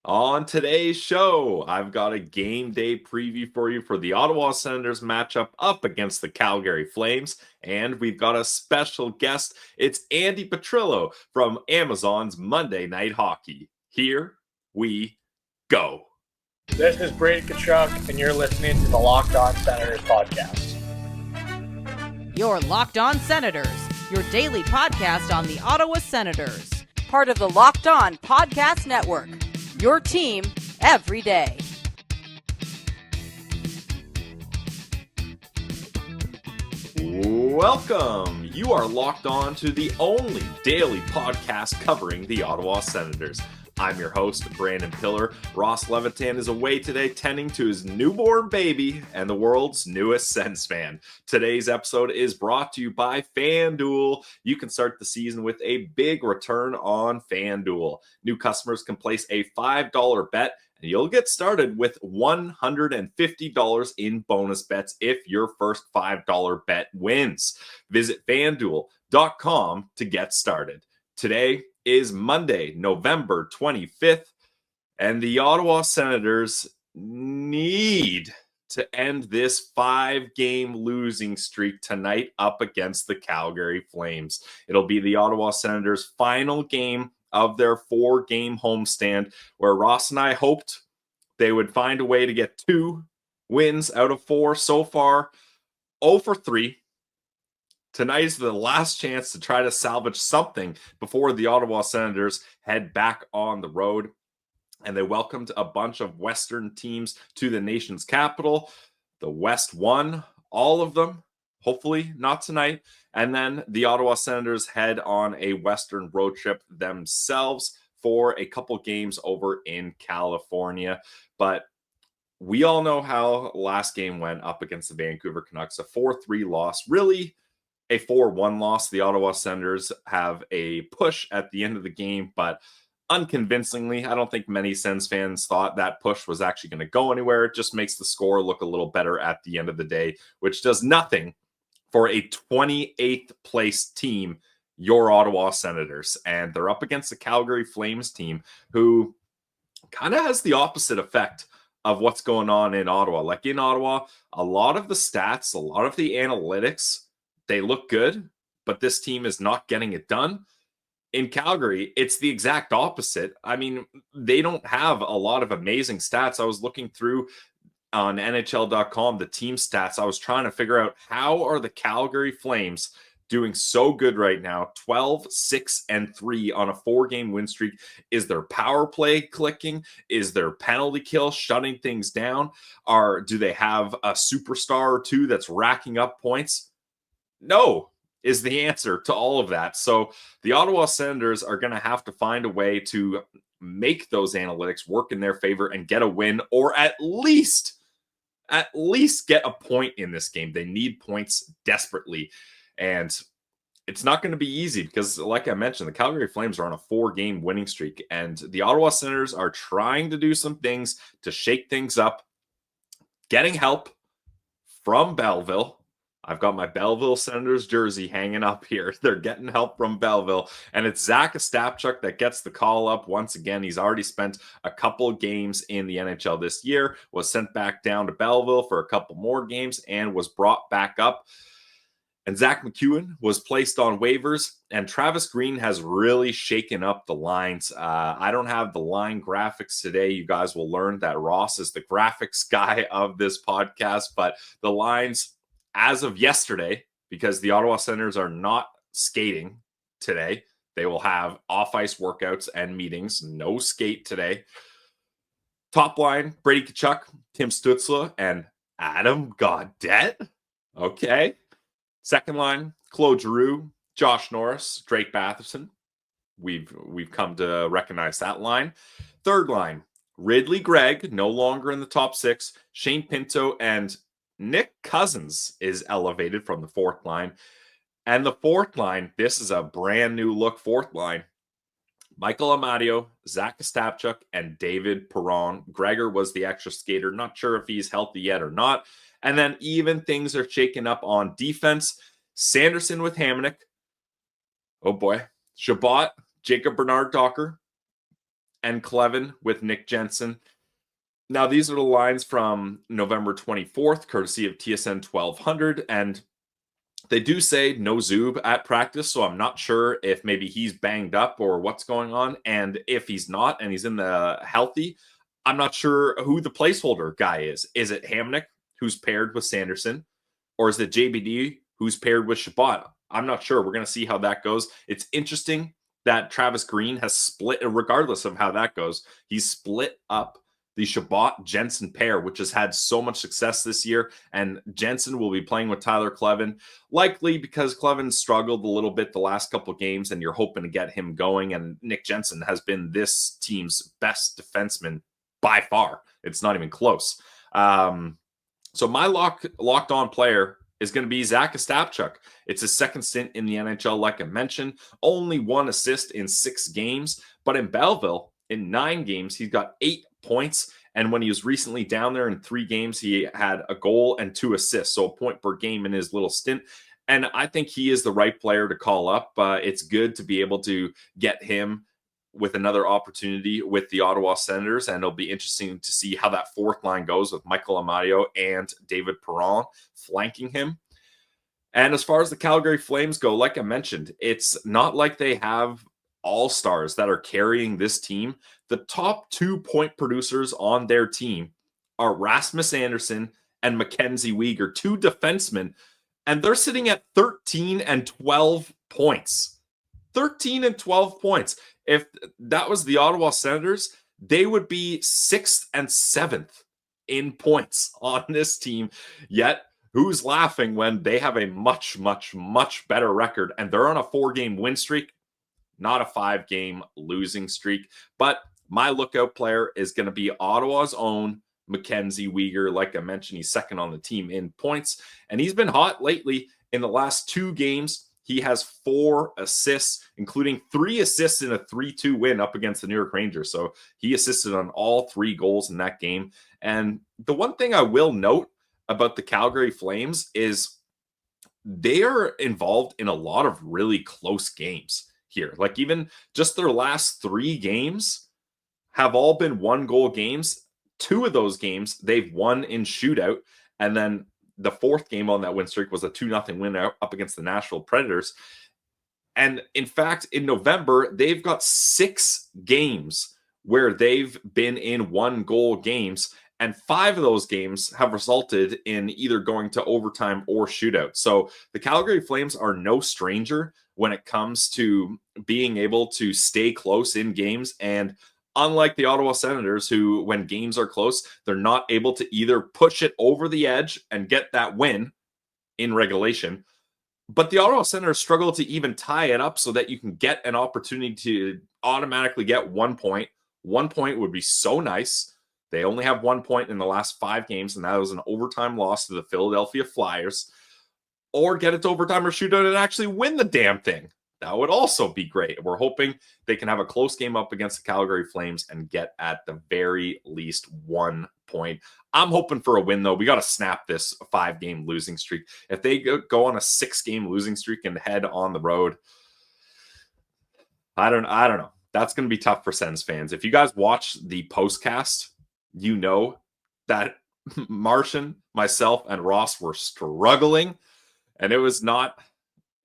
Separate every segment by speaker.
Speaker 1: On today's show, I've got a game day preview for you for the Ottawa Senators matchup up against the Calgary Flames. And we've got a special guest. It's Andi Petrillo from Amazon's Monday Night Hockey. Here we go.
Speaker 2: This is Brady Tkachuk, and you're listening to the Locked On Senators podcast.
Speaker 3: Your Locked On Senators, your daily podcast on the Ottawa Senators.
Speaker 4: Part of the Locked On Podcast Network. Your team every day.
Speaker 1: Welcome. You are locked on to the only daily podcast covering the Ottawa Senators. I'm your host, Brandon Pillar. Ross Levitan is away today tending to his newborn baby and the world's newest Sens fan. Today's episode is brought to you by FanDuel. You can start the season with a big return on FanDuel. New customers can place a $5 bet and you'll get started with $150 in bonus bets if your first $5 bet wins. Visit FanDuel.com to get started. Today is Monday, November 25th, and the Ottawa Senators need to end this 5-game losing streak tonight up against the Calgary Flames. It'll be the Ottawa Senators' final game of their 4-game homestand, where Ross and I hoped they would find a way to get 2 wins out of 4 so far. 0 for 3. Tonight is the last chance to try to salvage something before the Ottawa Senators head back on the road. And they welcomed a bunch of Western teams to the nation's capital. The West won all of them, hopefully not tonight. And then the Ottawa Senators head on a Western road trip themselves for a couple games over in California. But we all know how last game went up against the Vancouver Canucks, a 4-3 loss. Really, a 4-1 loss. The Ottawa Senators have a push at the end of the game, but unconvincingly, I don't think many Sens fans thought that push was actually going to go anywhere. It just makes the score look a little better at the end of the day, which does nothing for a 28th place team, your Ottawa Senators. And they're up against the Calgary Flames team, who kind of has the opposite effect of what's going on in Ottawa. Like in Ottawa, a lot of the stats, a lot of the analytics, they look good, but this team is not getting it done. In Calgary, it's the exact opposite. I mean, they don't have a lot of amazing stats. I was looking through on NHL.com, the team stats. I was trying to figure out how are the Calgary Flames doing so good right now, 12-6-3 on a 4-game win streak. Is their power play clicking? Is their penalty kill shutting things down? Do they have a superstar or two that's racking up points? No, is the answer to all of that. So the Ottawa Senators are going to have to find a way to make those analytics work in their favor and get a win, or at least get a point in this game. They need points desperately. And it's not going to be easy because, like I mentioned, the Calgary Flames are on a 4-game winning streak. And the Ottawa Senators are trying to do some things to shake things up, getting help from Belleville. I've got my Belleville Senators jersey hanging up here. They're getting help from Belleville. And it's Zach Ostapchuk that gets the call up once again. He's already spent a couple games in the NHL this year, was sent back down to Belleville for a couple more games, and was brought back up. And Zach McEwen was placed on waivers, and Travis Green has really shaken up the lines. I don't have the line graphics today. You guys will learn that Ross is the graphics guy of this podcast, but the lines as of yesterday, because the Ottawa Senators are not skating today, they will have off-ice workouts and meetings. No skate today. Top line, Brady Tkachuk, Tim Stützle, and Adam Gaudette. Okay. Second line, Claude Giroux, Josh Norris, Drake Batherson. We've come to recognize that line. Third line, Ridley Gregg, no longer in the top 6. Shane Pinto and Nick Cousins is elevated from the fourth line. And the fourth line, this is a brand new look fourth line. Michael Amadio, Zach Ostapchuk, and David Perron. Gregor was the extra skater. Not sure if he's healthy yet or not. And then even things are shaken up on defense. Sanderson with Hamonic. Oh boy. Shabbat, Jacob Bernard Docker, and Cleven with Nick Jensen. Now, these are the lines from November 24th, courtesy of TSN 1200, and they do say no Zub at practice, so I'm not sure if maybe he's banged up or what's going on, and if he's not and he's in the healthy, I'm not sure who the placeholder guy is. Is it Hamnick, who's paired with Sanderson, or is it JBD, who's paired with Shabbat? I'm not sure. We're going to see how that goes. It's interesting that Travis Green has split, regardless of how that goes, he's split up the Shabbat-Jensen pair, which has had so much success this year, and Jensen will be playing with Tyler Cleven, likely because Cleven struggled a little bit the last couple of games, and you're hoping to get him going, and Nick Jensen has been this team's best defenseman by far. It's not even close. So my locked on player is going to be Zach Ostapchuk. It's his second stint in the NHL, like I mentioned. Only 1 assist in 6 games, but in Belleville, in 9 games, he's got 8 points. And when he was recently down there in 3 games, he had a goal and 2 assists, so a point per game in his little stint. And I think he is the right player to call up. It's good to be able to get him with another opportunity with the Ottawa Senators, and it'll be interesting to see how that fourth line goes with Michael Amadio and David Perron flanking him. And as far as the Calgary Flames go, like I mentioned, it's not like they have all-stars that are carrying this team. The top 2 point producers on their team are Rasmus Andersson and Mackenzie Weegar, 2 defensemen, and they're sitting at 13 and 12 points. 13 and 12 points. If that was the Ottawa Senators, they would be 6th and 7th in points on this team. Yet, who's laughing when they have a much, much, much better record, and they're on a 4-game win streak, not a 5-game losing streak. But my lookout player is going to be Ottawa's own Mackenzie Weegar. Like I mentioned, he's second on the team in points, and he's been hot lately. In the last 2 games, he has 4 assists, including 3 assists in a 3-2 win up against the New York Rangers. So he assisted on all 3 goals in that game. And the one thing I will note about the Calgary Flames is they are involved in a lot of really close games here. Like even just their last 3 games have all been 1-goal games. 2 of those games they've won in shootout. And then the 4th game on that win streak was a 2-0 win up against the Nashville Predators. And in fact, in November, they've got 6 games where they've been in 1-goal games, and 5 of those games have resulted in either going to overtime or shootout. So the Calgary Flames are no stranger when it comes to being able to stay close in games. And unlike the Ottawa Senators, who, when games are close, they're not able to either push it over the edge and get that win in regulation, but the Ottawa Senators struggle to even tie it up so that you can get an opportunity to automatically get 1 point. 1 point would be so nice. They only have 1 point in the last 5 games, and that was an overtime loss to the Philadelphia Flyers. Or get it to overtime or shootout and actually win the damn thing. That would also be great. We're hoping they can have a close game up against the Calgary Flames and get at the very least 1 point. I'm hoping for a win, though. We got to snap this 5-game losing streak. If they go on a 6-game losing streak and head on the road, I don't know. That's going to be tough for Sens fans. If you guys watch the postcast, you know that Martian, myself, and Ross were struggling, and it was not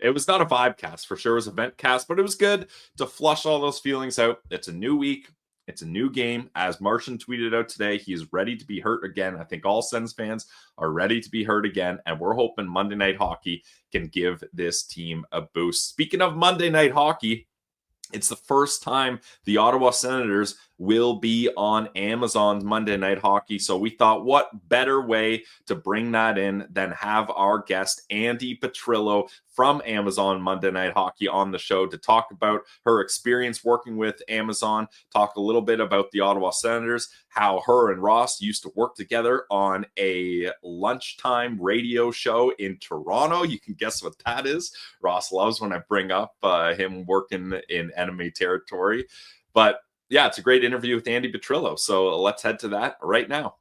Speaker 1: a vibe cast for sure. It was a vent cast, but it was good to flush all those feelings out. It's a new week. It's a new game. As Martian tweeted out today, he is ready to be hurt again. I think all Sens fans are ready to be hurt again, and we're hoping Monday Night Hockey can give this team a boost. Speaking of Monday Night Hockey, it's the first time the Ottawa Senators will be on Amazon's Monday Night Hockey. So we thought, what better way to bring that in than have our guest, Andi Petrillo from Amazon Monday Night Hockey, on the show to talk about her experience working with Amazon, talk a little bit about the Ottawa Senators, how her and Ross used to work together on a lunchtime radio show in Toronto. You can guess what that is. Ross loves when I bring up him working in enemy territory. But yeah, it's a great interview with Andi Petrillo. So let's head to that right now.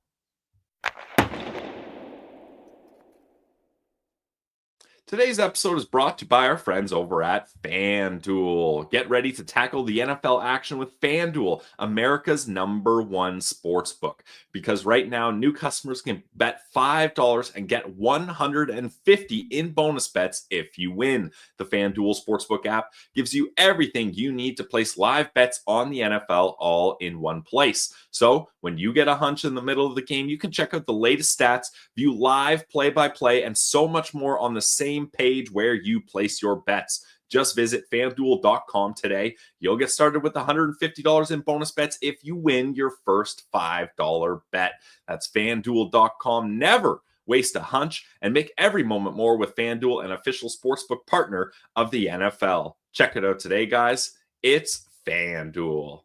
Speaker 1: Today's episode is brought to you by our friends over at FanDuel. Get ready to tackle the NFL action with FanDuel, America's #1 sportsbook. Because right now, new customers can bet $5 and get $150 in bonus bets if you win. The FanDuel Sportsbook app gives you everything you need to place live bets on the NFL all in one place. So when you get a hunch in the middle of the game, you can check out the latest stats, view live play-by-play, and so much more on the same page where you place your bets. Just visit fanduel.com today. You'll get started with $150 in bonus bets if you win your first $5 bet. That's fanduel.com. Never waste a hunch and make every moment more with FanDuel, an official sportsbook partner of the NFL. Check it out today, guys. It's FanDuel.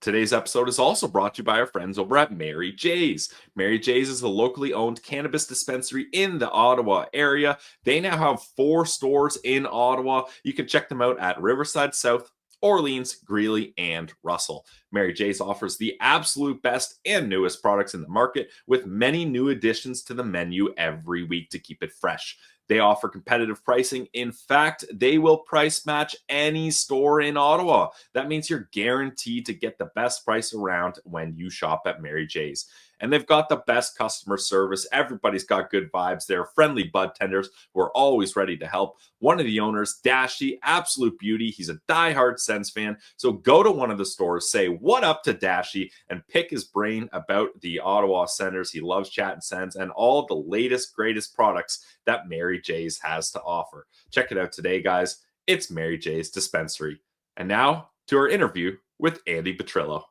Speaker 1: Today's episode is also brought to you by our friends over at Mary J's. Mary J's is a locally owned cannabis dispensary in the Ottawa area. They now have 4 stores in Ottawa. You can check them out at Riverside South, Orleans, Greeley, and Russell. Mary J's offers the absolute best and newest products in the market, with many new additions to the menu every week to keep it fresh. They offer competitive pricing. In fact, they will price match any store in Ottawa. That means you're guaranteed to get the best price around when you shop at Mary J's. And they've got the best customer service. Everybody's got good vibes. They're friendly bud tenders who are always ready to help. One of the owners, Dashy, absolute beauty. He's a diehard Sens fan. So go to one of the stores, say what up to Dashy, and pick his brain about the Ottawa Senators. He loves chatting Sens and all the latest, greatest products that Mary J's has to offer. Check it out today, guys. It's Mary J's Dispensary. And now to our interview with Andi Petrillo.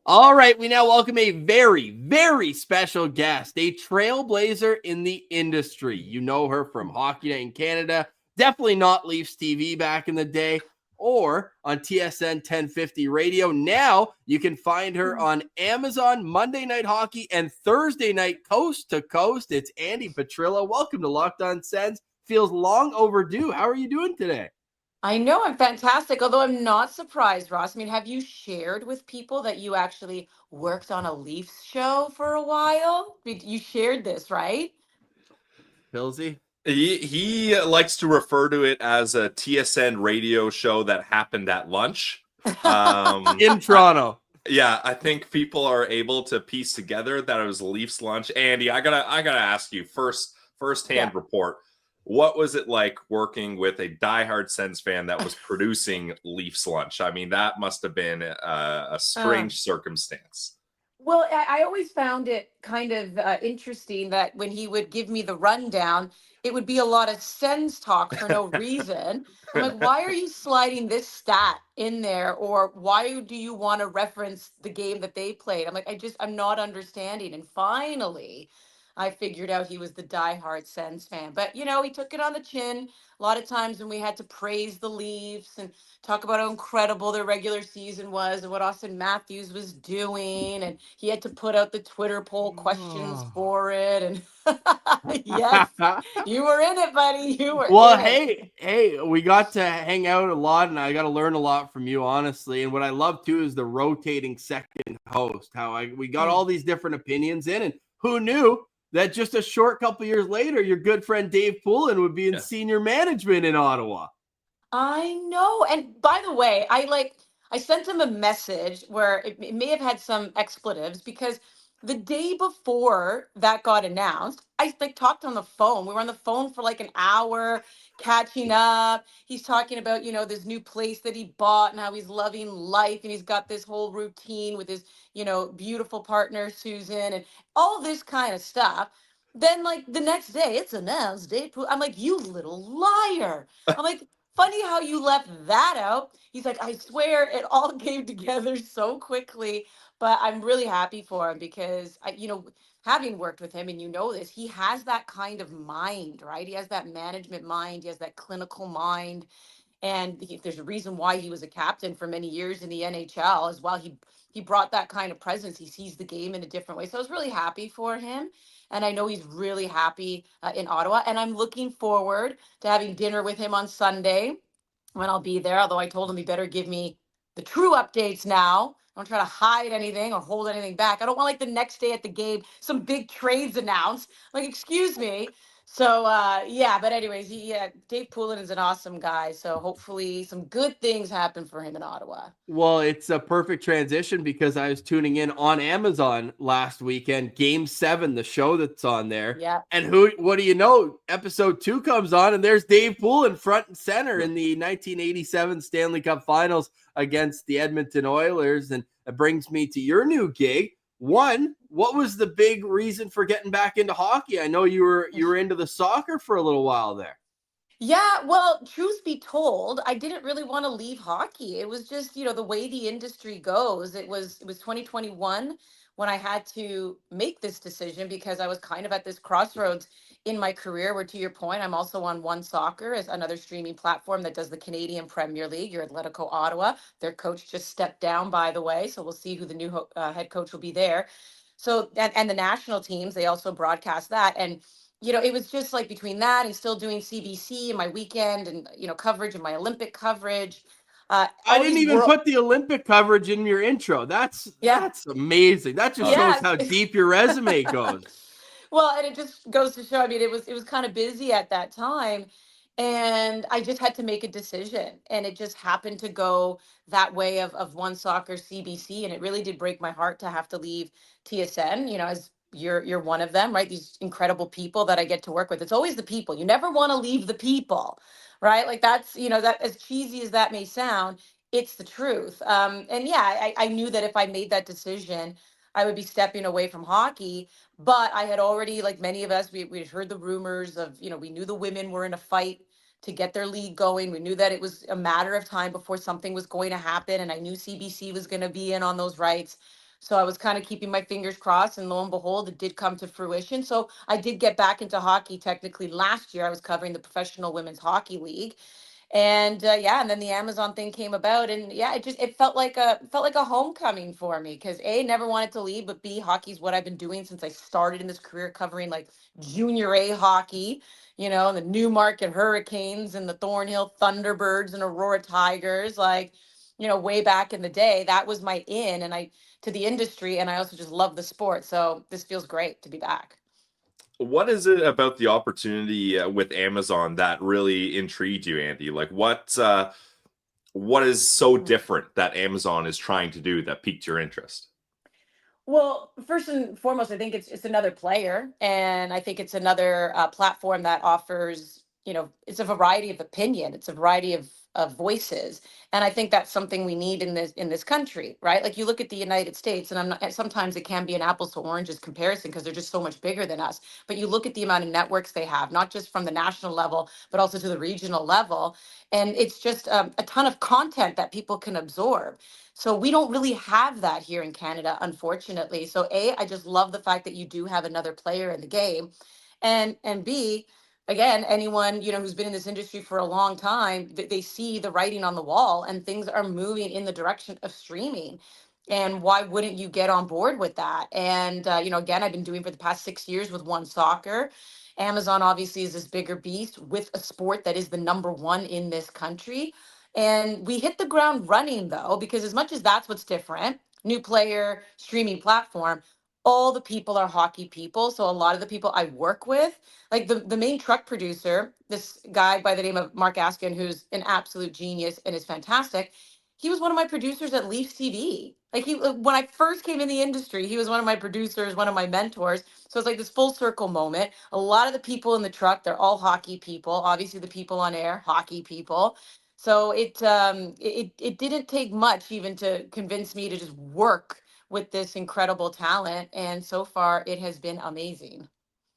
Speaker 5: All right, we now welcome a very, very special guest, a trailblazer in the industry. You know her from Hockey Night in Canada, definitely not Leafs TV back in the day, or on TSN 1050 radio. Now you can find her on Amazon Monday Night Hockey and Thursday night Coast to Coast. It's Andi Petrillo. Welcome to Locked On Sens. Feels long overdue. How are you doing today?
Speaker 6: I know I'm fantastic, although I'm not surprised, Ross. I mean, have you shared with people that you actually worked on a Leafs show for a while? You shared this, right?
Speaker 5: Pilsy?
Speaker 1: He likes to refer to it as a TSN radio show that happened at lunch.
Speaker 5: In Toronto.
Speaker 1: I think people are able to piece together that it was Leafs lunch. Andi, I gotta ask you firsthand report. What was it like working with a diehard Sens fan that was producing Leafs lunch? I mean, that must have been a strange circumstance.
Speaker 6: Well, I always found it kind of interesting that when he would give me the rundown, it would be a lot of Sens talk for no reason. I'm like, why are you sliding this stat in there? Or why do you want to reference the game that they played? I'm like, I'm not understanding. And finally, I figured out he was the diehard Sens fan. But, you know, he took it on the chin. A lot of times when we had to praise the Leafs and talk about how incredible their regular season was and what Austin Matthews was doing. And he had to put out the Twitter poll questions for it. And yes, you were in it, buddy. You were in it.
Speaker 5: Hey, we got to hang out a lot, and I got to learn a lot from you, honestly. And what I love, too, is the rotating second host, we got all these different opinions in, and who knew that just a short couple years later, your good friend Dave Poulin would be in senior management in Ottawa.
Speaker 6: I know. And by the way, I sent him a message where it may have had some expletives because the day before that got announced, I talked on the phone. We were on the phone for like an hour catching up. He's talking about, you know, this new place that he bought and how he's loving life. And he's got this whole routine with his, you know, beautiful partner, Susan, and all this kind of stuff. Then like the next day it's announced Dave I'm like, you little liar. I'm like, funny how you left that out. He's like, I swear it all came together so quickly. But I'm really happy for him because, having worked with him, and you know this, he has that kind of mind, right? He has that management mind. He has that clinical mind. And there's a reason why he was a captain for many years in the NHL as well. He brought that kind of presence. He sees the game in a different way. So I was really happy for him. And I know he's really happy in Ottawa. And I'm looking forward to having dinner with him on Sunday when I'll be there. Although I told him he better give me the true updates now don't try to hide anything or hold anything back. I don't want like the next day at the game, some big trades announced. Like, excuse me. So yeah, but anyways, Dave Poulin is an awesome guy. So hopefully some good things happen for him in Ottawa.
Speaker 5: Well, it's a perfect transition because I was tuning in on Amazon last weekend, Game 7, the show that's on there.
Speaker 6: Yeah.
Speaker 5: And what do you know? Episode 2 comes on, and there's Dave Poulin front and center in the 1987 Stanley Cup Finals against the Edmonton Oilers. And it brings me to your new gig. One, what was the big reason for getting back into hockey? I know you were into the soccer for a little while there.
Speaker 6: Yeah, well, truth be told, I didn't really want to leave hockey. It was just, the way the industry goes. It was 2021 when I had to make this decision because I was kind of at this crossroads in my career where, to your point, I'm also on One Soccer as another streaming platform that does the Canadian Premier League, your Atletico Ottawa. Their coach just stepped down, by the way, so we'll see who the new head coach will be there. So, and the national teams, they also broadcast that. And it was just like between that and still doing CBC and my weekend and, coverage and my Olympic coverage.
Speaker 5: I
Speaker 6: All
Speaker 5: didn't
Speaker 6: these
Speaker 5: even
Speaker 6: world,
Speaker 5: put the Olympic coverage in your intro. That's amazing. That just shows how deep your resume goes.
Speaker 6: Well, and it just goes to show, I mean, it was kind of busy at that time. And I just had to make a decision. And it just happened to go that way of One Soccer CBC. And it really did break my heart to have to leave TSN, as you're one of them, right? These incredible people that I get to work with. It's always the people. You never want to leave the people, right? Like that's, that as cheesy as that may sound, it's the truth. And yeah, I knew that if I made that decision, I would be stepping away from hockey. But I had already, like many of us, we'd heard the rumors of, we knew the women were in a fight to get their league going. We knew that it was a matter of time before something was going to happen. And I knew CBC was going to be in on those rights. So I was kind of keeping my fingers crossed. And lo and behold, it did come to fruition. So I did get back into hockey technically last year. I was covering the Professional Women's Hockey League. And and then the Amazon thing came about, and yeah, it felt like a homecoming for me because A, never wanted to leave, but B, hockey's what I've been doing since I started in this career covering like junior A hockey, and the Newmarket Hurricanes and the Thornhill Thunderbirds and Aurora Tigers, like, way back in the day. That was my in and I to the industry, and I also just love the sport. So this feels great to be back.
Speaker 1: What is it about the opportunity with Amazon that really intrigued you, Andy? Like, what is so different that Amazon is trying to do that piqued your interest?
Speaker 6: Well, first and foremost, I think it's another player, and I think it's another platform that offers, it's a variety of opinion, it's a variety of voices, and I think that's something we need in this country, right? Like you look at the United States, and sometimes it can be an apples to oranges comparison because they're just so much bigger than us. But you look at the amount of networks they have, not just from the national level, but also to the regional level, and it's just a ton of content that people can absorb. So we don't really have that here in Canada, unfortunately. So A, I just love the fact that you do have another player in the game. And B, again, anyone, who's been in this industry for a long time, they see the writing on the wall and things are moving in the direction of streaming. And why wouldn't you get on board with that? And again, I've been doing for the past 6 years with One Soccer. Amazon obviously is this bigger beast with a sport that is the number one in this country. And we hit the ground running though, because as much as that's what's different, new player, streaming platform, all the people are hockey people. So a lot of the people I work with, like the main truck producer, this guy by the name of Mark Askin, who's an absolute genius and is fantastic. He was one of my producers at Leaf TV. Like when I first came in the industry, he was one of my producers, one of my mentors. So it's like this full circle moment. A lot of the people in the truck, they're all hockey people. Obviously, the people on air, hockey people. So it didn't take much even to convince me to just work with this incredible talent, and so far it has been amazing.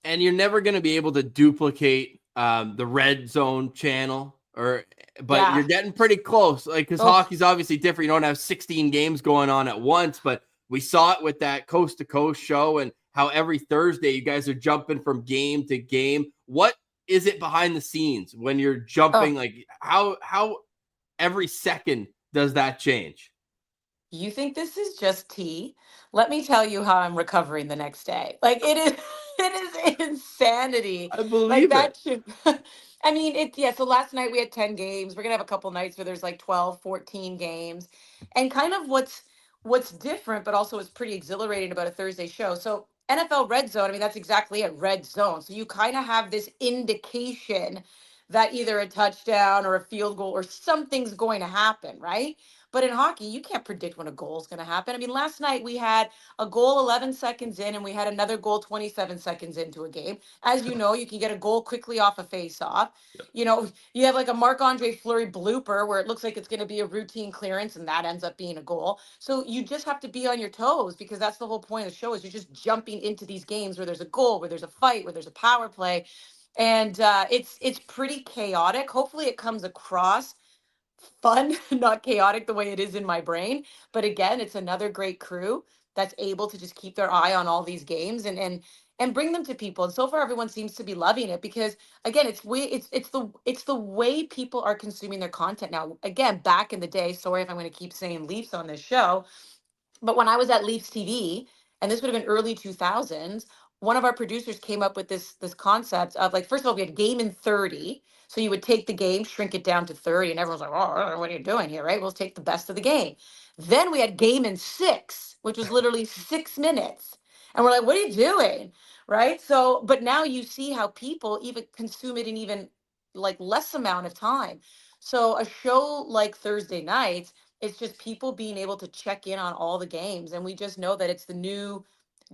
Speaker 5: And you're never going to be able to duplicate the Red Zone channel, but you're getting pretty close. Like because hockey's obviously different. You don't have 16 games going on at once, but we saw it with that coast to coast show and how every Thursday you guys are jumping from game to game. What is it behind the scenes when you're jumping? Like how every second does that change?
Speaker 6: You think this is just tea? Let me tell you how I'm recovering the next day. Like it is insanity.
Speaker 5: I believe
Speaker 6: like that
Speaker 5: it.
Speaker 6: should I mean, so last night we had 10 games. We're going to have a couple nights where there's like 12, 14 games. And kind of what's different, but also is pretty exhilarating about a Thursday show. So NFL Red Zone, I mean, that's exactly it, red zone. So you kind of have this indication that either a touchdown or a field goal or something's going to happen, right? But in hockey, you can't predict when a goal is going to happen. I mean, last night we had a goal 11 seconds in and we had another goal 27 seconds into a game. As you know, you can get a goal quickly off a face-off. You know, you have like a Marc-Andre Fleury blooper where it looks like it's going to be a routine clearance and that ends up being a goal. So you just have to be on your toes because that's the whole point of the show is you're just jumping into these games where there's a goal, where there's a fight, where there's a power play. And it's pretty chaotic. Hopefully it comes across fun, not chaotic the way it is in my brain. But again, it's another great crew that's able to just keep their eye on all these games and bring them to people. And so far everyone seems to be loving it because again, it's the way people are consuming their content now. Again, back in the day, sorry if I'm going to keep saying Leafs on this show, but when I was at Leafs TV, and this would have been early 2000s, one of our producers came up with this concept of like, first of all, we had game in 30. So you would take the game, shrink it down to 30, and everyone's like, oh, what are you doing here, right? We'll take the best of the game. Then we had game in 6, which was literally 6 minutes. And we're like, what are you doing? Right. So, but now you see how people even consume it in even like less amount of time. So a show like Thursday nights, it's just people being able to check in on all the games. And we just know that it's the new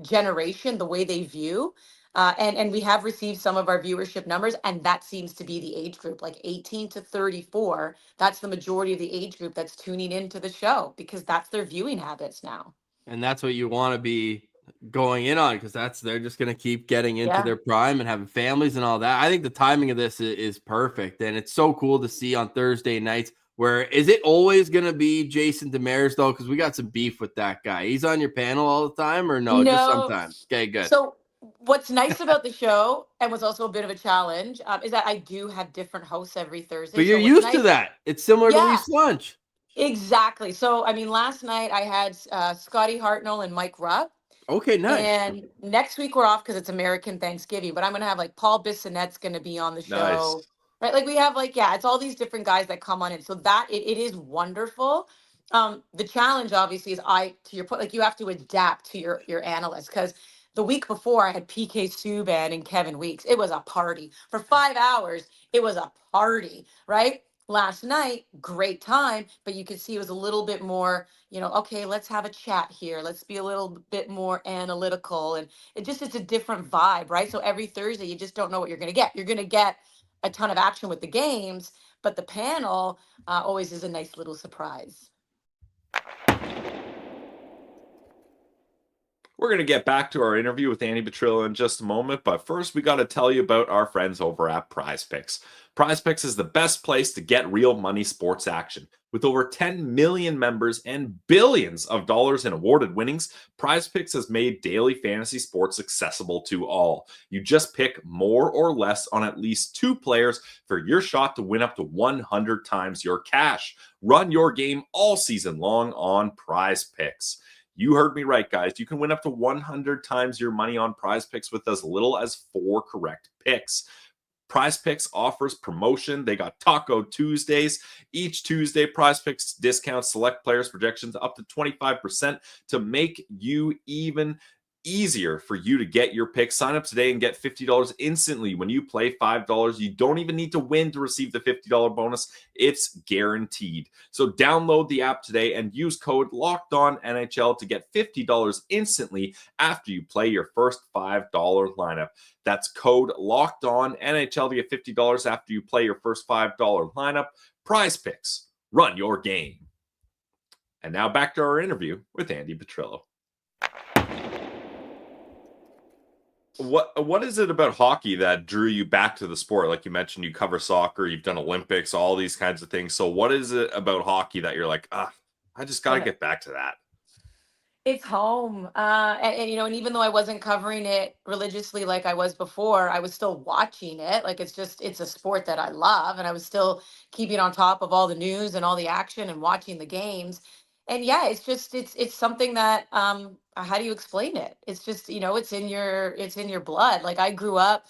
Speaker 6: generation, the way they view. And we have received some of our viewership numbers, and that seems to be the age group, like 18 to 34. That's the majority of the age group that's tuning into the show because that's their viewing habits now.
Speaker 5: And that's what you want to be going in on because they're just going to keep getting into their prime and having families and all that. I think the timing of this is perfect. And it's so cool to see on Thursday nights. Where is it always going to be Jason Demers though? Because we got some beef with that guy. He's on your panel all the time or no? Just sometimes. Okay, good.
Speaker 6: So what's nice about the show and what's also a bit of a challenge is that I do have different hosts every Thursday.
Speaker 5: But you're
Speaker 6: so
Speaker 5: used to that. It's similar to Leafs Lunch.
Speaker 6: Exactly. So, I mean, last night I had Scotty Hartnell and Mike Rupp.
Speaker 5: Okay, nice.
Speaker 6: And next week we're off because it's American Thanksgiving, but I'm going to have like Paul Bissonnette's going to be on the show.
Speaker 1: Nice.
Speaker 6: Right. Like we have like, it's all these different guys that come on in. So that it is wonderful. The challenge obviously is to your point, like you have to adapt to your analysts because the week before I had PK Subban and Kevin Weeks. It was a party for 5 hours. It was a party, right? Last night, great time, but you could see it was a little bit more, okay, let's have a chat here. Let's be a little bit more analytical. And it's a different vibe, right? So every Thursday, you just don't know what you're going to get. You're going to get a ton of action with the games, but the panel always is a nice little surprise.
Speaker 1: We're going to get back to our interview with Andi Petrillo in just a moment, but first we got to tell you about our friends over at Prize Picks. Prize Picks is the best place to get real money sports action. With over 10 million members and billions of dollars in awarded winnings, Prize Picks has made daily fantasy sports accessible to all. You just pick more or less on at least 2 players for your shot to win up to 100 times your cash. Run your game all season long on Prize Picks. You heard me right, guys. You can win up to 100 times your money on Prize Picks with as little as 4 correct picks. Prize Picks offers promotion. They got Taco Tuesdays. Each Tuesday, Prize Picks discounts select players' projections up to 25% to make you even easier for you to get your pick. Sign up today and get $50 instantly when you play $5. You don't even need to win to receive the $50 bonus. It's guaranteed. So download the app today and use code LOCKEDONNHL to get $50 instantly after you play your first $5 lineup. That's code LOCKEDONNHL to get $50 after you play your first $5 lineup. Prize Picks. Run your game. And now back to our interview with Andi Petrillo. What is it about hockey that drew you back to the sport? Like you mentioned, you cover soccer, you've done Olympics, all these kinds of things. So what is it about hockey that you're like, I just got to get back to that?
Speaker 6: It's home. And even though I wasn't covering it religiously like I was before, I was still watching it. Like it's a sport that I love. And I was still keeping on top of all the news and all the action and watching the games. And yeah, it's something that, how do you explain it? It's just, it's in your blood. Like I grew up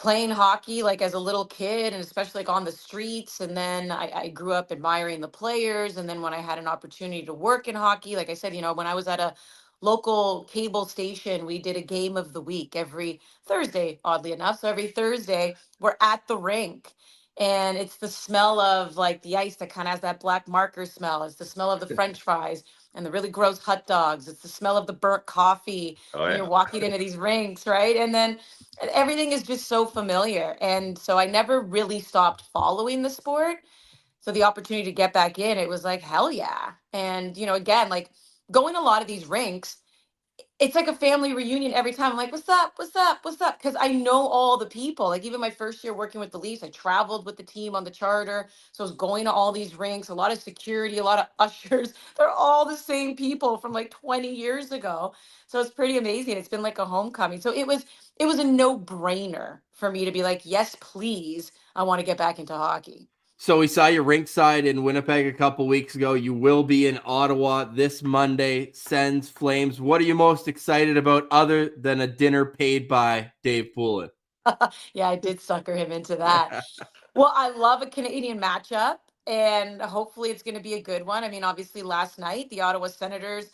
Speaker 6: playing hockey like as a little kid, and especially like on the streets. And then I grew up admiring the players. And then when I had an opportunity to work in hockey, like I said, when I was at a local cable station, we did a game of the week every Thursday, oddly enough. So every Thursday we're at the rink, and it's the smell of like the ice that kind of has that black marker smell. It's the smell of the French fries and the really gross hot dogs. It's the smell of the burnt coffee
Speaker 1: Oh
Speaker 6: when
Speaker 1: yeah.
Speaker 6: you're walking into these rinks, right? And then everything is just so familiar. And so I never really stopped following the sport. So the opportunity to get back in, it was like, hell yeah. And, again, like going to a lot of these rinks, it's like a family reunion every time. I'm like, what's up? What's up? What's up? Because I know all the people. Like even my first year working with the Leafs, I traveled with the team on the charter. So I was going to all these rinks, a lot of security, a lot of ushers. They're all the same people from like 20 years ago. So it's pretty amazing. It's been like a homecoming. So it was a no-brainer for me to be like, yes, please. I want to get back into hockey.
Speaker 5: So we saw you rinkside in Winnipeg a couple weeks ago. You will be in Ottawa this Monday. Sens Flames. What are you most excited about other than a dinner paid by Dave Poulin?
Speaker 6: Yeah, I did sucker him into that. Well, I love a Canadian matchup, and hopefully it's going to be a good one. I mean, obviously, last night, the Ottawa Senators,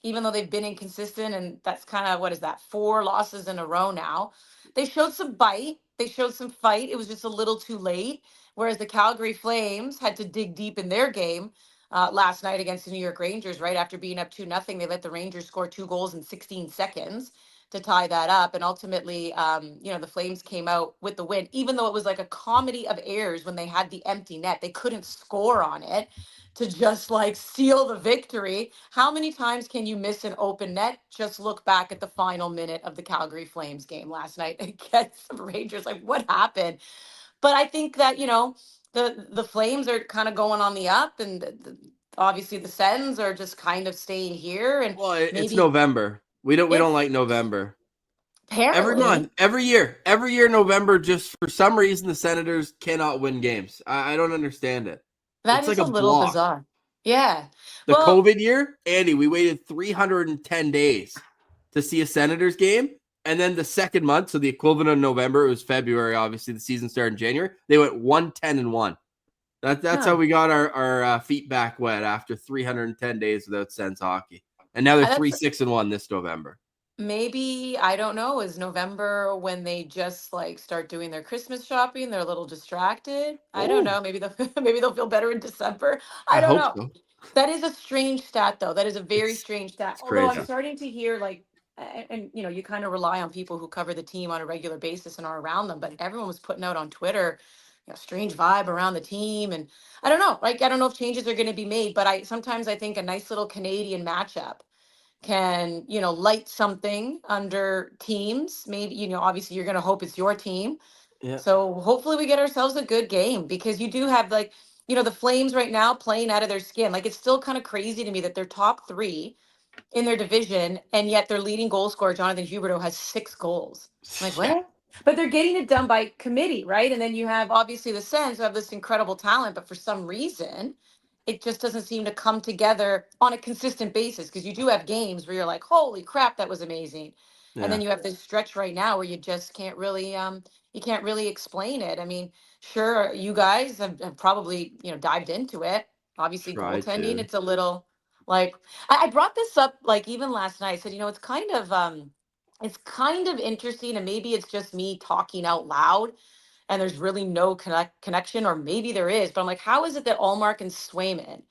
Speaker 6: even though they've been inconsistent, and that's kind of, what is that, 4 losses in a row now, they showed some bite. They showed some fight. It was just a little too late. Whereas the Calgary Flames had to dig deep in their game last night against the New York Rangers, right after being up 2-0. They let the Rangers score 2 goals in 16 seconds to tie that up. And ultimately, the Flames came out with the win, even though it was like a comedy of errors when they had the empty net. They couldn't score on it to just like seal the victory. How many times can you miss an open net? Just look back at the final minute of the Calgary Flames game last night against the Rangers. Like, what happened? But I think that, the Flames are kind of going on the up, and obviously the Sens are just kind of staying here, and
Speaker 5: Well, it's
Speaker 6: maybe
Speaker 5: November. We don't
Speaker 6: it's
Speaker 5: like November. Every
Speaker 6: apparently.
Speaker 5: month, every year, November, just for some reason, the Senators cannot win games. I don't understand it.
Speaker 6: That
Speaker 5: It's like
Speaker 6: is
Speaker 5: a
Speaker 6: a little
Speaker 5: block.
Speaker 6: bizarre. Yeah.
Speaker 5: The
Speaker 6: Well,
Speaker 5: COVID year, Andy, we waited 310 days to see a Senators game. And then the second month, so the equivalent of November, it was February, obviously. The season started in January. They went 1-10-1. That's how
Speaker 6: huh.
Speaker 5: we got our feet back wet after 310 days without Sens hockey. And now they're
Speaker 6: That's
Speaker 5: 3-6-1 this November.
Speaker 6: maybe, I don't know, is November when they just like start doing their Christmas shopping? They're a little distracted. I don't
Speaker 5: Oh,
Speaker 6: know. Maybe they'll maybe they'll feel better in December. I
Speaker 5: I
Speaker 6: don't
Speaker 5: hope
Speaker 6: know.
Speaker 5: so.
Speaker 6: That is a strange stat, though. That is a very
Speaker 5: It's
Speaker 6: strange stat.
Speaker 5: it's
Speaker 6: Although I'm
Speaker 5: crazy.
Speaker 6: starting to hear like, and you kind of rely on people who cover the team on a regular basis and are around them. But everyone was putting out on Twitter, strange vibe around the team, and I don't know. Like, I don't know if changes are going to be made, but I think a nice little Canadian matchup can, light something under teams. Maybe, obviously you're going to hope it's your team.
Speaker 5: Yeah.
Speaker 6: So hopefully we get ourselves a good game, because you do have like, the Flames right now playing out of their skin. Like, it's still kind of crazy to me that they're top 3 in their division, and yet their leading goal scorer, Jonathan Huberdeau, has 6 goals. I'm like,
Speaker 5: Yeah.
Speaker 6: what? But they're getting it done by committee, right? And then you have obviously the Sens who have this incredible talent, but for some reason, it just doesn't seem to come together on a consistent basis, because you do have games where you're like, holy crap, that was amazing. And then
Speaker 5: Yeah.
Speaker 6: you have this stretch right now where you just can't really explain it. I mean, sure, you guys have probably, dived into it. Obviously,
Speaker 5: Try
Speaker 6: goaltending,
Speaker 5: to.
Speaker 6: it's a little like, I brought this up like even last night. I said, it's kind of interesting, and maybe it's just me talking out loud, and there's really no connection, or maybe there is. But I'm like, how is it that Allmark and Swayman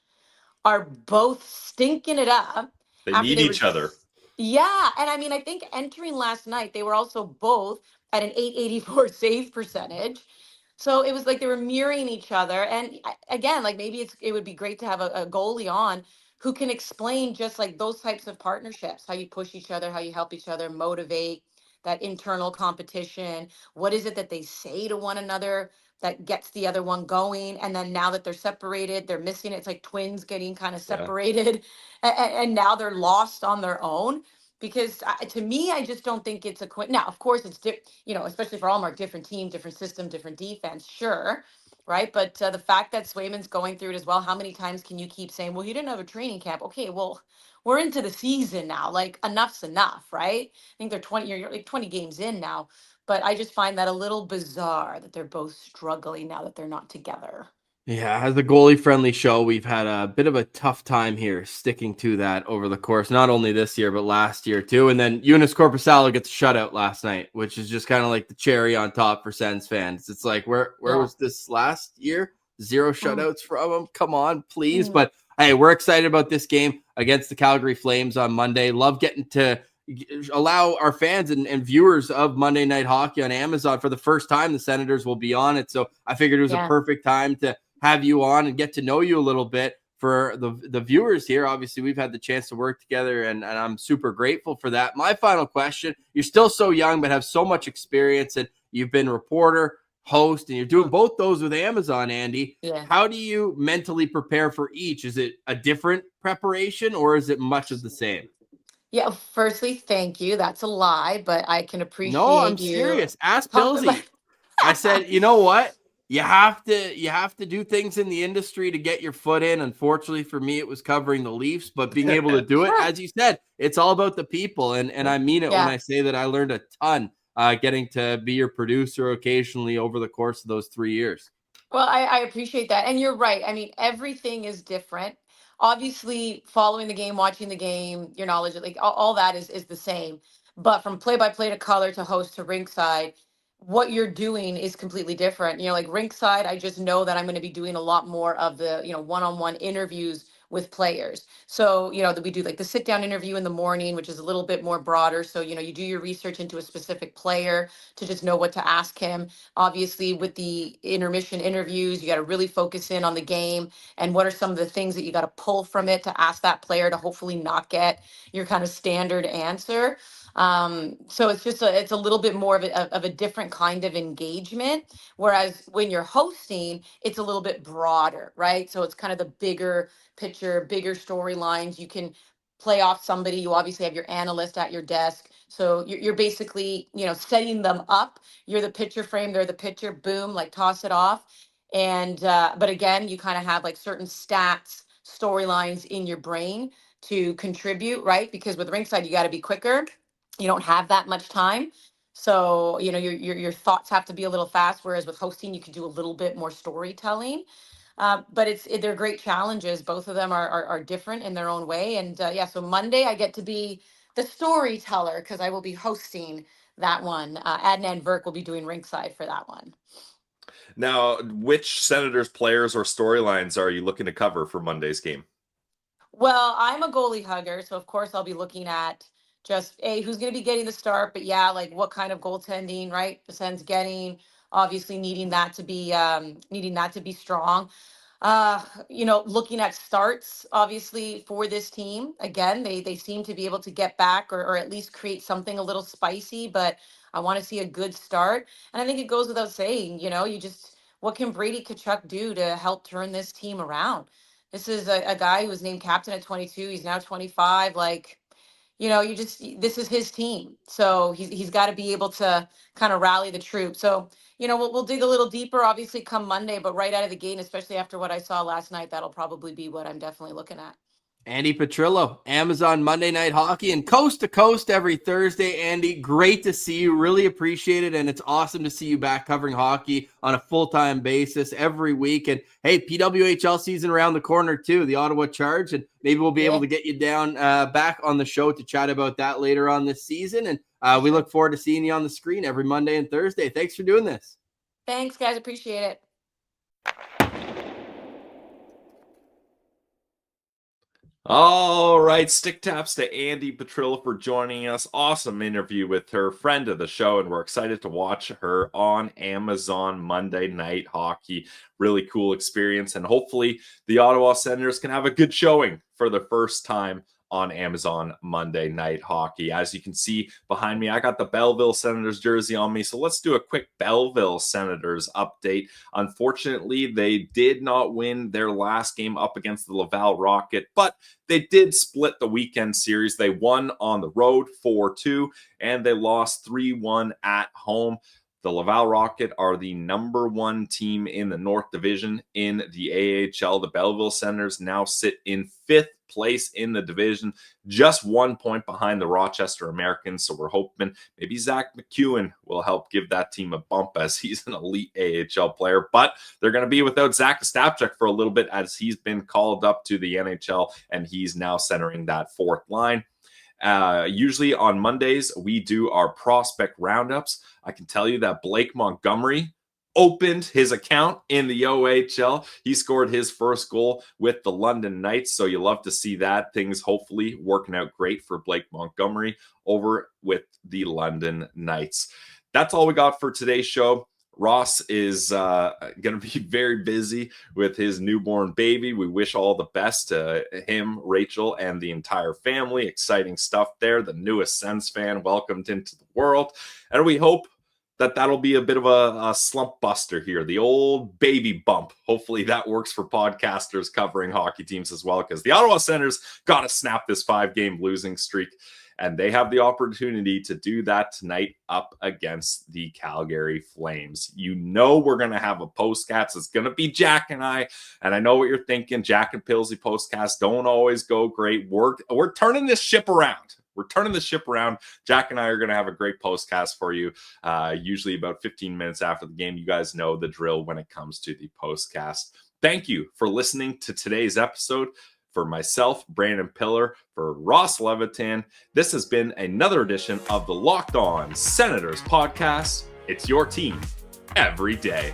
Speaker 6: are both stinking it up
Speaker 1: They
Speaker 6: after
Speaker 1: need
Speaker 6: they were
Speaker 1: each other.
Speaker 6: yeah, and I mean, I think entering last night, they were also both at an 884 save percentage. So it was like they were mirroring each other. And again, like maybe it would be great to have a goalie on who can explain just like those types of partnerships, how you push each other, how you help each other, motivate that internal competition. What is it that they say to one another that gets the other one going? And then now that they're separated, they're missing it. It's like twins getting kind of
Speaker 1: Yeah.
Speaker 6: separated, and now they're lost on their own. Because to me, I just don't think it's a now. Of course, it's especially for Allmark, different team, different system, different defense. Sure, right? But the fact that Swayman's going through it as well, how many times can you keep saying, "Well, he didn't have a training camp"? Okay, well, we're into the season now. Like, enough's enough, right? I think they're 20. You're like 20 games in now. But I just find that a little bizarre that they're both struggling now that they're not together.
Speaker 5: Yeah, as a goalie-friendly show, we've had a bit of a tough time here sticking to that over the course, not only this year, but last year too. And then Eunice Corpusalo gets a shutout last night, which is just kind of like the cherry on top for Sens fans. It's like, where
Speaker 6: Yeah.
Speaker 5: was this last year? 0 shutouts from him? Come on, please.
Speaker 6: Mm.
Speaker 5: But hey, we're excited about this game against the Calgary Flames on Monday. Love getting to allow our fans and viewers of Monday Night Hockey on Amazon for the first time. The Senators will be on it. So I figured it was a perfect time to have you on and get to know you a little bit for the viewers here. Obviously, we've had the chance to work together, and I'm super grateful for that. My final question, you're still so young, but have so much experience, and you've been reporter, host, and you're doing both those with Amazon, Andy.
Speaker 6: Yeah.
Speaker 5: How do you mentally prepare for each? Is it a different preparation, or is it much of the same?
Speaker 6: Yeah, firstly, thank you. That's a lie, but I can
Speaker 5: No, I'm
Speaker 6: appreciate you.
Speaker 5: serious. Ask
Speaker 6: Talk
Speaker 5: Billsy. I said, you know what? You have to do things in the industry to get your foot in. Unfortunately for me, it was covering the Leafs, but being able to do it, as you said, it's all about the people. And I mean it when I say that I learned a ton getting to be your producer occasionally over the course of those 3 years.
Speaker 6: Well, I appreciate that. And you're right. I mean, everything is different. Obviously, following the game, watching the game, your knowledge, like all that is the same. But from play by play to color to host to rinkside, what you're doing is completely different. Like rinkside, I just know that I'm going to be doing a lot more of the, one-on-one interviews with players. So, that we do like the sit down interview in the morning, which is a little bit more broader. So, you do your research into a specific player to just know what to ask him. Obviously, with the intermission interviews, you got to really focus in on the game and what are some of the things that you got to pull from it to ask that player to hopefully not get your kind of standard answer. So it's a little bit more of a different kind of engagement. Whereas when you're hosting, it's a little bit broader, right? So it's kind of the bigger picture, bigger storylines. You can play off somebody. You obviously have your analyst at your desk. So you're basically, setting them up. You're the picture frame, they're the pitcher, boom, like toss it off. And but again, you kind of have like certain stats, storylines in your brain to contribute, right? Because with rinkside, you got to be quicker. You don't have that much time. So, your thoughts have to be a little fast. Whereas with hosting, you can do a little bit more storytelling. But they're great challenges. Both of them are different in their own way. And so Monday I get to be the storyteller because I will be hosting that one. Adnan Verk will be doing rinkside for that one.
Speaker 1: Now, which Senators players or storylines are you looking to cover for Monday's game?
Speaker 6: Well, I'm a goalie hugger, so of course I'll be looking at just who's going to be getting the start, but like what kind of goaltending, right? The Sens getting, obviously needing that to be strong. Looking at starts, obviously for this team, again, they seem to be able to get back or at least create something a little spicy, but I want to see a good start. And I think it goes without saying, what can Brady Tkachuk do to help turn this team around? This is a guy who was named captain at 22. He's now 25. Like, this is his team. So he's got to be able to kind of rally the troops. So, we'll dig a little deeper, obviously, come Monday, but right out of the gate, especially after what I saw last night, that'll probably be what I'm definitely looking at.
Speaker 5: Andi Petrillo, Amazon Monday Night Hockey and coast to coast every Thursday. Andy, great to see you. Really appreciate it. And it's awesome to see you back covering hockey on a full-time basis every week. And hey, PWHL season around the corner too, the Ottawa Charge. And maybe we'll be able to get you down back on the show to chat about that later on this season. And we look forward to seeing you on the screen every Monday and Thursday. Thanks for doing this.
Speaker 6: Thanks, guys. Appreciate it.
Speaker 1: All right, stick taps to Andi Petrillo for joining us. Awesome interview with her, friend of the show, and we're excited to watch her on Amazon Monday Night Hockey. Really cool experience, and hopefully the Ottawa Senators can have a good showing for the first time on Amazon Monday Night Hockey. As you can see behind me, I got the Belleville Senators jersey on me. So let's do a quick Belleville Senators update. Unfortunately, they did not win their last game up against the Laval Rocket, but they did split the weekend series. They won on the road 4-2, and they lost 3-1 at home. The Laval Rocket are the number 1 team in the North Division in the AHL. The Belleville Senators now sit in 5th place in the division, just 1 point behind the Rochester Americans. So we're hoping maybe Zach McEwen will help give that team a bump as he's an elite AHL player. But they're going to be without Zach Ostapchuk for a little bit as he's been called up to the NHL, and he's now centering that fourth line. Usually on Mondays, we do our prospect roundups. I can tell you that Blake Montgomery opened his account in the OHL. He scored his first goal with the London Knights, so you love to see that. Things hopefully working out great for Blake Montgomery over with the London Knights. That's all we got for today's show. Ross is going to be very busy with his newborn baby. We wish all the best to him, Rachel, and the entire family. Exciting stuff there. The newest Sens fan welcomed into the world. And we hope that that'll be a bit of a slump buster here, the old baby bump. Hopefully that works for podcasters covering hockey teams as well, because the Ottawa Senators got to snap this 5-game losing streak. And they have the opportunity to do that tonight up against the Calgary Flames. You know we're going to have a postcast. It's going to be Jack and I. And I know what you're thinking. Jack and Pillsy postcasts don't always go great. We're turning this ship around. We're turning the ship around. Jack and I are going to have a great postcast for you, usually about 15 minutes after the game. You guys know the drill when it comes to the postcast. Thank you for listening to today's episode. For myself, Brandon Pillar, for Ross Levitan, this has been another edition of the Locked On Senators podcast. It's your team every day.